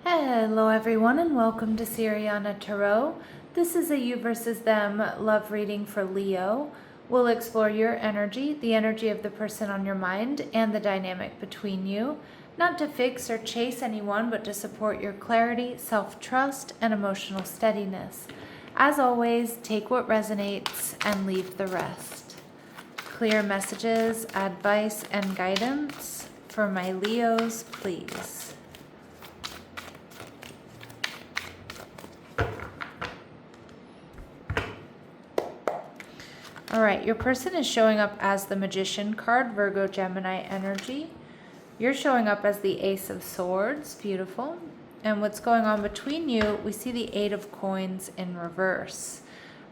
Hello everyone and welcome to Siriana Tarot. This is a you versus them love reading for Leo. We'll explore your energy, the energy of the person on your mind, and the dynamic between you, not to fix or chase anyone, but to support your clarity, self-trust, and emotional steadiness. As always, take what resonates and leave the rest. Clear messages, advice, and guidance for my Leos, please. All right, your person is showing up as the Magician card, Virgo, Gemini energy. You're showing up as the Ace of Swords, beautiful. And what's going on between you, we see the Eight of Coins in reverse.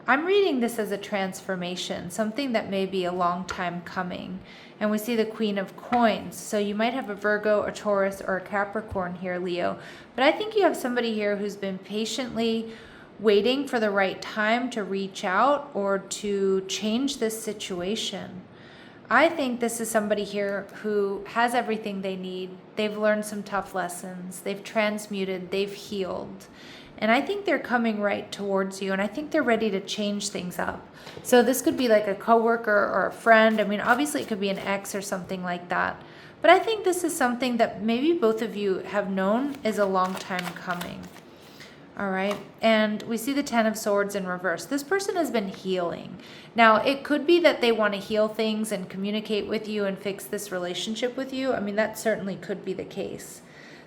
I'm reading this as a transformation, something that may be a long time coming. And we see the Queen of Coins. So you might have a Virgo, a Taurus, or a Capricorn here, Leo. But I think you have somebody here who's been patiently waiting for the right time to reach out or to change this situation. I think this is somebody here who has everything they need. They've learned some tough lessons. They've transmuted. They've healed. And I think they're coming right towards you. And I think they're ready to change things up. So this could be like a coworker or a friend. I mean, obviously it could be an ex or something like that. But I think this is something that maybe both of you have known is a long time coming. All right, and we see the Ten of Swords in reverse. This person has been healing. Now, it could be that they want to heal things and communicate with you and fix this relationship with you. I mean, that certainly could be the case.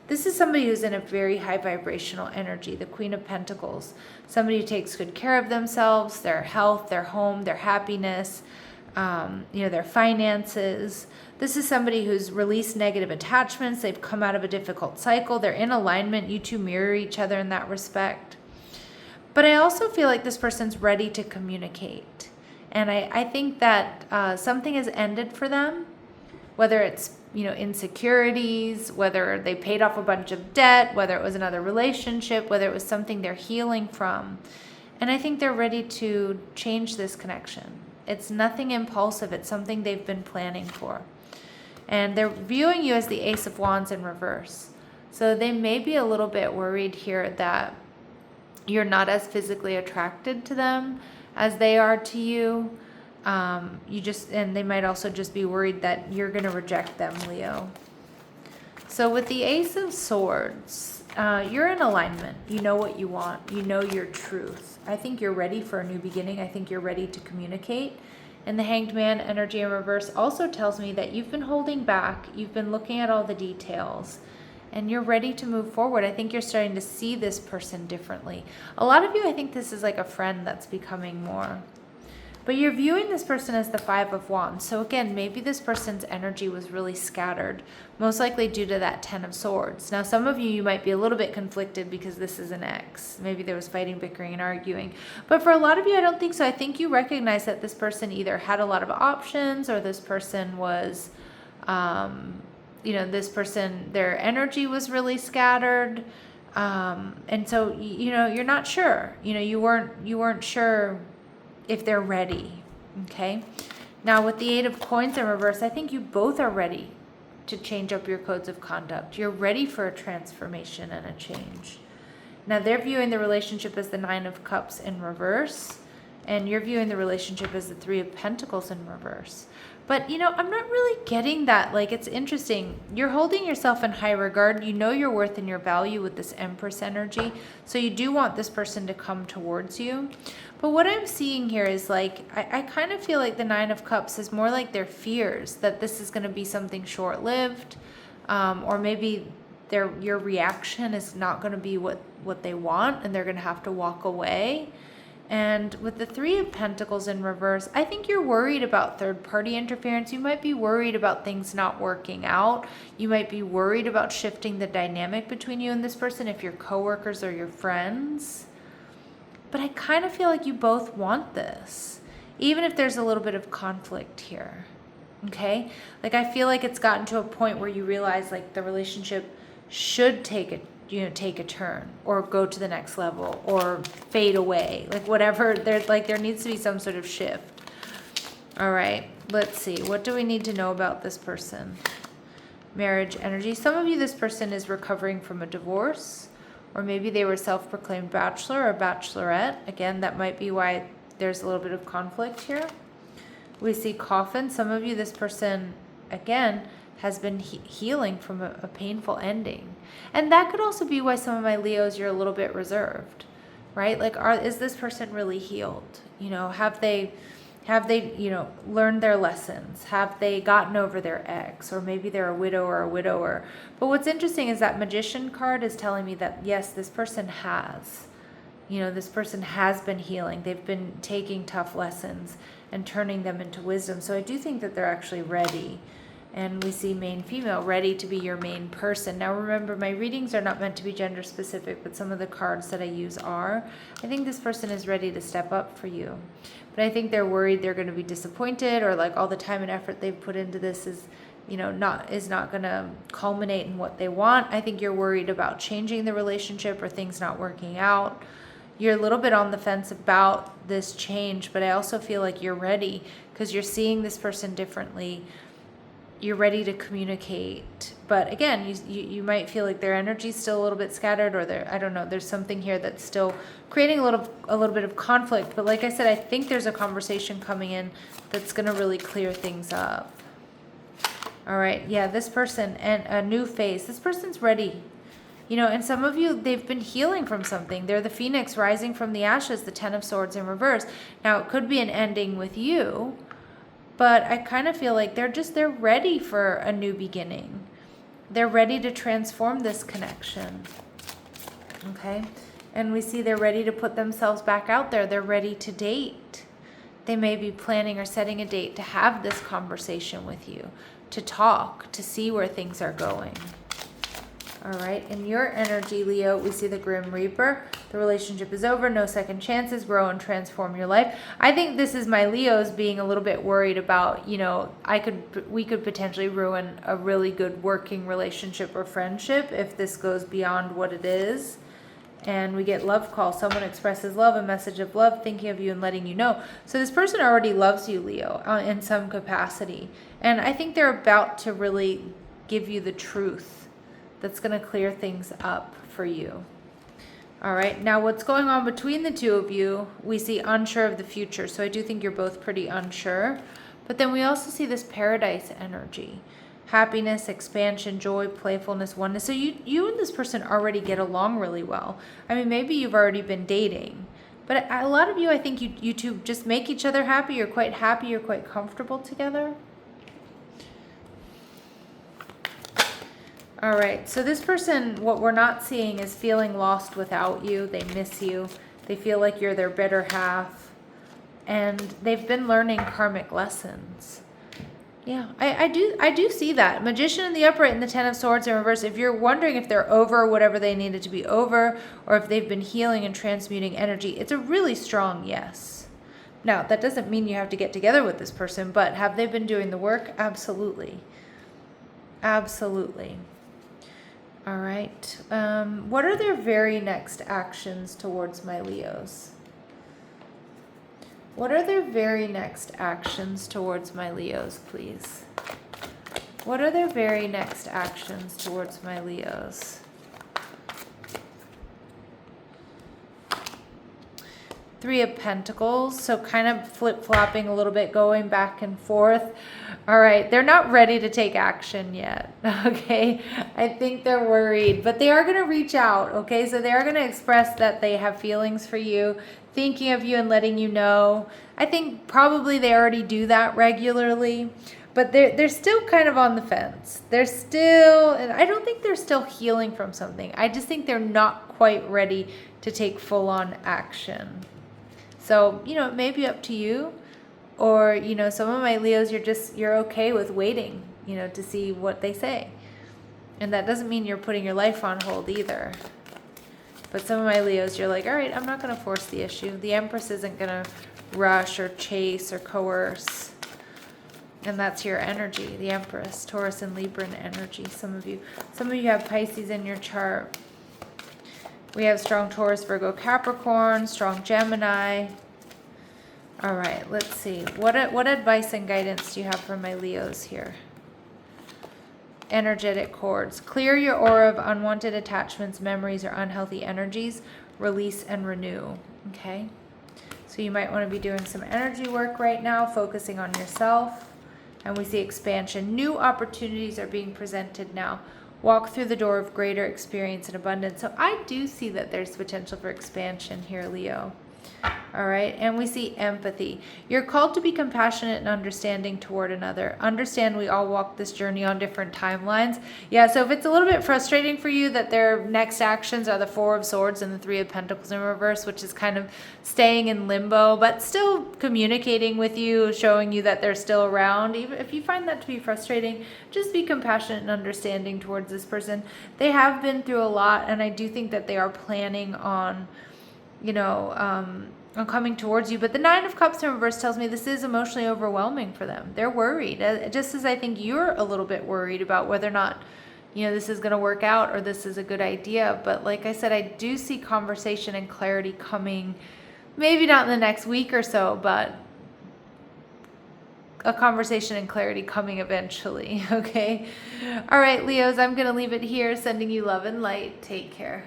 This is somebody who's in a very high vibrational energy, the Queen of Pentacles. Somebody who takes good care of themselves, their health, their home, their happiness, their finances. This is somebody who's released negative attachments. They've come out of a difficult cycle. They're in alignment. You two mirror each other in that respect. But I also feel like this person's ready to communicate. And I think that something has ended for them, whether it's insecurities, whether they paid off a bunch of debt, whether it was another relationship, whether it was something they're healing from. And I think they're ready to change this connection. It's nothing impulsive. It's something they've been planning for. And they're viewing you as the Ace of Wands in reverse. So they may be a little bit worried here that you're not as physically attracted to them as they are to you. And they might also just be worried that you're going to reject them, Leo. So with the Ace of Swords, you're in alignment. You know what you want. You know your truth. I think you're ready for a new beginning. I think you're ready to communicate. And the Hanged Man energy in reverse also tells me that you've been holding back. You've been looking at all the details. And you're ready to move forward. I think you're starting to see this person differently. A lot of you, I think this is like a friend that's becoming more. But you're viewing this person as the Five of Wands. So again, maybe this person's energy was really scattered, most likely due to that Ten of Swords. Now, some of you might be a little bit conflicted because this is an ex. Maybe there was fighting, bickering, and arguing. But for a lot of you, I don't think so. I think you recognize that this person either had a lot of options or this person was, their energy was really scattered. And so, you're not sure. You weren't sure if they're ready. Okay. Now with the Eight of Coins in reverse, I think you both are ready to change up your codes of conduct. You're ready for a transformation and a change. Now they're viewing the relationship as the Nine of Cups in reverse, and you're viewing the relationship as the Three of Pentacles in reverse. But, I'm not really getting that. Like, it's interesting. You're holding yourself in high regard. You know your worth and your value with this Empress energy. So you do want this person to come towards you. But what I'm seeing here is like, I kind of feel like the Nine of Cups is more like their fears that this is going to be something short-lived. Or maybe your reaction is not going to be what they want and they're going to have to walk away. And with the Three of Pentacles in reverse, I think you're worried about third-party interference. You might be worried about things not working out. You might be worried about shifting the dynamic between you and this person if you're coworkers or your friends. But I kind of feel like you both want this, even if there's a little bit of conflict here. Okay? Like, I feel like it's gotten to a point where you realize like the relationship should take a turn or go to the next level or fade away, like whatever. There needs to be some sort of shift. All right, let's see. What do we need to know about this person? marriage energy. Some of you, this person is recovering from a divorce, or maybe they were self-proclaimed bachelor or bachelorette. Again, that might be why there's a little bit of conflict here. We see coffin. Some of you, this person, again, has been healing from a painful ending. And that could also be why some of my Leos, you're a little bit reserved, right? Like, is this person really healed? You know, have they, you know, learned their lessons? Have they gotten over their ex? Or maybe they're a widow or a widower. But what's interesting is that Magician card is telling me that, yes, this person has. You know, this person has been healing. They've been taking tough lessons and turning them into wisdom. So I do think that they're actually ready. And we see main female, ready to be your main person. Now remember, my readings are not meant to be gender specific, but some of the cards that I use are. I think this person is ready to step up for you. But I think they're worried they're going to be disappointed, or like all the time and effort they've put into this is, you know, not going to culminate in what they want. I think you're worried about changing the relationship or things not working out. You're a little bit on the fence about this change, but I also feel like you're ready because you're seeing this person differently. You're ready to communicate. But again, you might feel like their energy's still a little bit scattered, or I don't know, there's something here that's still creating a little bit of conflict. But like I said, I think there's a conversation coming in that's going to really clear things up. All right. Yeah, this person, and a new phase. This person's ready. You know, and some of you, they've been healing from something. They're the phoenix rising from the ashes, the 10 of swords in reverse. Now, it could be an ending with you, but I kind of feel like they're ready for a new beginning. They're ready to transform this connection. Okay? And we see they're ready to put themselves back out there. They're ready to date. They may be planning or setting a date to have this conversation with you, to talk, to see where things are going. All right, in your energy, Leo, we see the Grim Reaper. The relationship is over, no second chances, grow and transform your life. I think this is my Leos being a little bit worried about, you know, we could potentially ruin a really good working relationship or friendship if this goes beyond what it is. And we get love call. Someone expresses love, a message of love, thinking of you and letting you know. So this person already loves you, Leo, in some capacity. And I think they're about to really give you the truth that's going to clear things up for you. All right, now what's going on between the two of you, we see unsure of the future. So I do think you're both pretty unsure. But then we also see this paradise energy. Happiness, expansion, joy, playfulness, oneness. So you and this person already get along really well. I mean, maybe you've already been dating. But a lot of you, I think you two just make each other happy. You're quite happy. You're quite comfortable together. All right, so this person, what we're not seeing is feeling lost without you. They miss you. They feel like you're their better half. And they've been learning karmic lessons. Yeah, I do see that. Magician in the upright and the 10 of swords in reverse. If you're wondering if they're over whatever they needed to be over, or if they've been healing and transmuting energy, it's a really strong yes. Now, that doesn't mean you have to get together with this person, but have they been doing the work? Absolutely. Absolutely. All right. What are their very next actions towards my Leos? What are their very next actions towards my Leos, please? What are their very next actions towards my Leos? Three of Pentacles, so kind of flip-flopping a little bit, going back and forth. All right, they're not ready to take action yet, okay? I think they're worried, but they are going to reach out, okay? So they are going to express that they have feelings for you, thinking of you and letting you know. I think probably they already do that regularly, but they're still kind of on the fence. They're still, and I don't think they're still healing from something. I just think they're not quite ready to take full-on action. So, you know, it may be up to you, or, you know, some of my Leos, you're okay with waiting, you know, to see what they say. And that doesn't mean you're putting your life on hold either. But some of my Leos, you're like, all right, I'm not going to force the issue. The Empress isn't going to rush or chase or coerce. And that's your energy, the Empress, Taurus and Libran energy. Some of you have Pisces in your chart. We have strong Taurus, Virgo, Capricorn, strong Gemini. All right, let's see. What advice and guidance do you have for my Leos here? energetic cords. Clear your aura of unwanted attachments, memories, or unhealthy energies. Release and renew. Okay? So you might want to be doing some energy work right now, focusing on yourself. And we see expansion. New opportunities are being presented now. Walk through the door of greater experience and abundance. So I do see that there's potential for expansion here, Leo. All right, and we see empathy. You're called to be compassionate and understanding toward another. Understand we all walk this journey on different timelines. Yeah, so if it's a little bit frustrating for you that their next actions are the Four of Swords and the Three of Pentacles in reverse, which is kind of staying in limbo, but still communicating with you, showing you that they're still around. Even if you find that to be frustrating, just be compassionate and understanding towards this person. They have been through a lot, and I do think that they are planning on, on coming towards you. But the Nine of Cups in reverse tells me this is emotionally overwhelming for them. They're worried, just as I think you're a little bit worried about whether or not, this is going to work out or this is a good idea. But like I said, I do see conversation and clarity coming, maybe not in the next week or so, but a conversation and clarity coming eventually. Okay. All right, Leos, I'm going to leave it here. Sending you love and light. Take care.